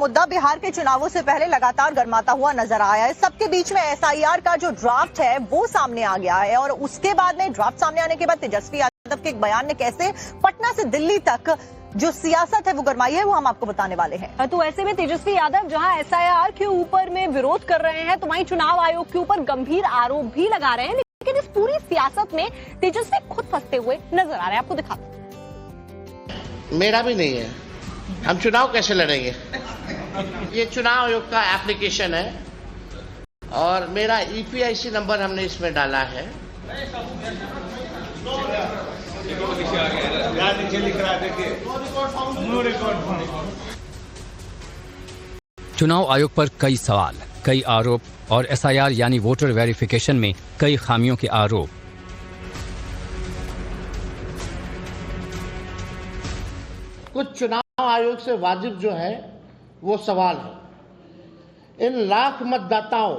मुद्दा बिहार के चुनावों से पहले लगातार गर्माता हुआ नजर आया है। सबके बीच में एसआईआर का जो ड्राफ्ट है वो सामने आ गया है और उसके बाद में ड्राफ्ट सामने आने के बाद तेजस्वी यादव के एक बयान ने कैसे पटना से दिल्ली तक जो सियासत है वो गरमाई है, वो हम आपको बताने वाले हैं। तो ऐसे में तेजस्वी यादव जहां एसआईआर के ऊपर में विरोध कर रहे हैं तो वहीं चुनाव आयोग के ऊपर गंभीर आरोप भी लगा रहे हैं, लेकिन इस पूरी सियासत में तेजस्वी खुद फंसते हुए नजर आ रहे हैं। आपको दिखाते। मेरा भी नहीं है, हम चुनाव कैसे लड़ेंगे? ये चुनाव आयोग का एप्लीकेशन है और मेरा ईपीआईसी नंबर हमने इसमें डाला है। चुनाव आयोग पर कई सवाल, कई आरोप और एसआईआर यानी वोटर वेरिफिकेशन में कई खामियों के आरोप। कुछ चुनाव आयोग से वाजिब जो है वो सवाल है, इन लाख मतदाताओं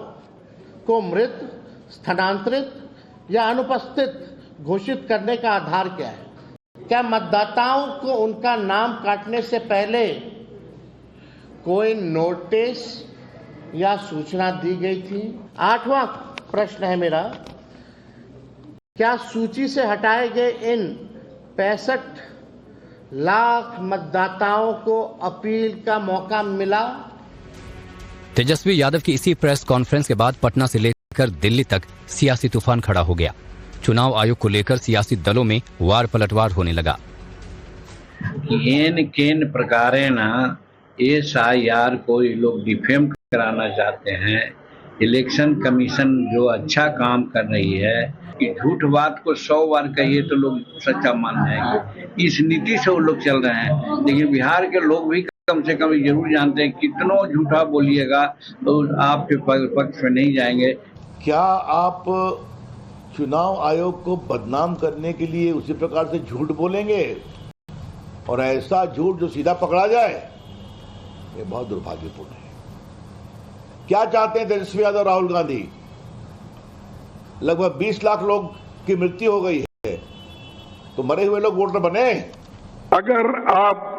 को मृत, स्थानांतरित या अनुपस्थित घोषित करने का आधार क्या है? क्या मतदाताओं को उनका नाम काटने से पहले कोई नोटिस या सूचना दी गई थी? 8वां प्रश्न है मेरा, क्या सूची से हटाए गए इन 65 लाख मतदाताओं को अपील का मौका मिला? तेजस्वी यादव की इसी प्रेस कॉन्फ्रेंस के बाद पटना से लेकर दिल्ली तक सियासी तूफान खड़ा हो गया। चुनाव आयोग को लेकर सियासी दलों में वार पलटवार होने लगा। केन प्रकारेण एसआईआर को ये लोग डिफेम कराना चाहते हैं। इलेक्शन कमीशन जो अच्छा काम कर रही है कि झूठ बात को 100 बार कहिए तो लोग सच्चा मान जाएंगे, इस नीति से वो लोग चल रहे हैं। लेकिन बिहार के लोग भी कम से कम जरूर जानते हैं कितनों झूठा बोलिएगा तो आपके पक्ष में नहीं जाएंगे। क्या आप चुनाव आयोग को बदनाम करने के लिए उसी प्रकार से झूठ बोलेंगे और ऐसा झूठ जो सीधा पकड़ा जाए? ये बहुत दुर्भाग्यपूर्ण है। क्या चाहते हैं तेजस्वी यादव, राहुल गांधी? लगभग 20 लाख लोग की मृत्यु हो गई है, तो मरे हुए लोग वोटर बने। अगर आप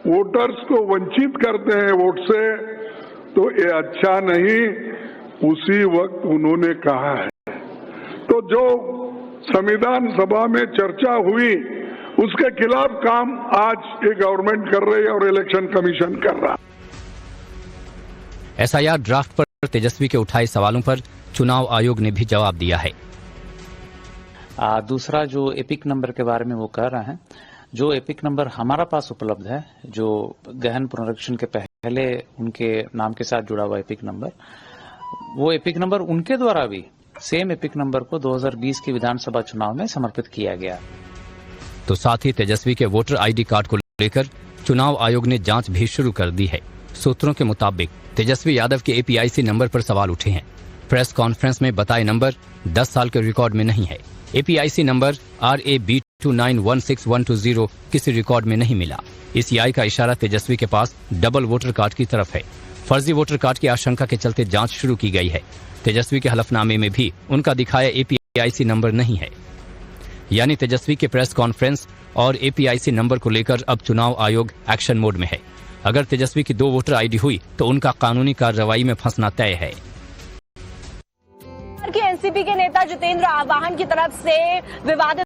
वोटर्स को वंचित करते हैं वोट से तो ये अच्छा नहीं, उसी वक्त उन्होंने कहा है। तो जो संविधान सभा में चर्चा हुई उसके खिलाफ काम आज ये गवर्नमेंट कर रही है और इलेक्शन कमीशन कर रहा है। एसआईआर ड्राफ्ट पर तेजस्वी के उठाए सवालों पर चुनाव आयोग ने भी जवाब दिया है। दूसरा जो एपिक नंबर के बारे में वो कह रहे हैं, जो एपिक नंबर हमारा पास उपलब्ध है, जो गहन पुनरीक्षण के पहले उनके नाम के साथ जुड़ा हुआ एपिक नंबर, वो एपिक नंबर उनके द्वारा भी सेम एपिक नंबर को 2020 के विधानसभा चुनाव में समर्पित किया गया। तो साथ ही तेजस्वी के वोटर आईडी कार्ड को लेकर चुनाव आयोग ने जांच भी शुरू कर दी है। सूत्रों के मुताबिक तेजस्वी यादव के एपीआईसी नंबर पर सवाल उठे हैं। प्रेस कॉन्फ्रेंस में बताए नंबर 10 साल के रिकॉर्ड में नहीं है। एपीआईसी नंबर RAB291612 किसी रिकॉर्ड में नहीं मिला। इस EI का इशारा तेजस्वी के पास डबल वोटर कार्ड की तरफ है। फर्जी वोटर कार्ड की आशंका के चलते जांच शुरू की गई है। तेजस्वी के हलफनामे में भी उनका दिखाया एपीआईसी नंबर नहीं है। यानी तेजस्वी के प्रेस कॉन्फ्रेंस और एपीआईसी नंबर को लेकर अब चुनाव आयोग एक्शन मोड में है। अगर तेजस्वी की 2 वोटर आईडी हुई तो उनका कानूनी कार्रवाई में फंसना तय है। एनसीपी के नेता जितेंद्र आवाहन की तरफ से विवादित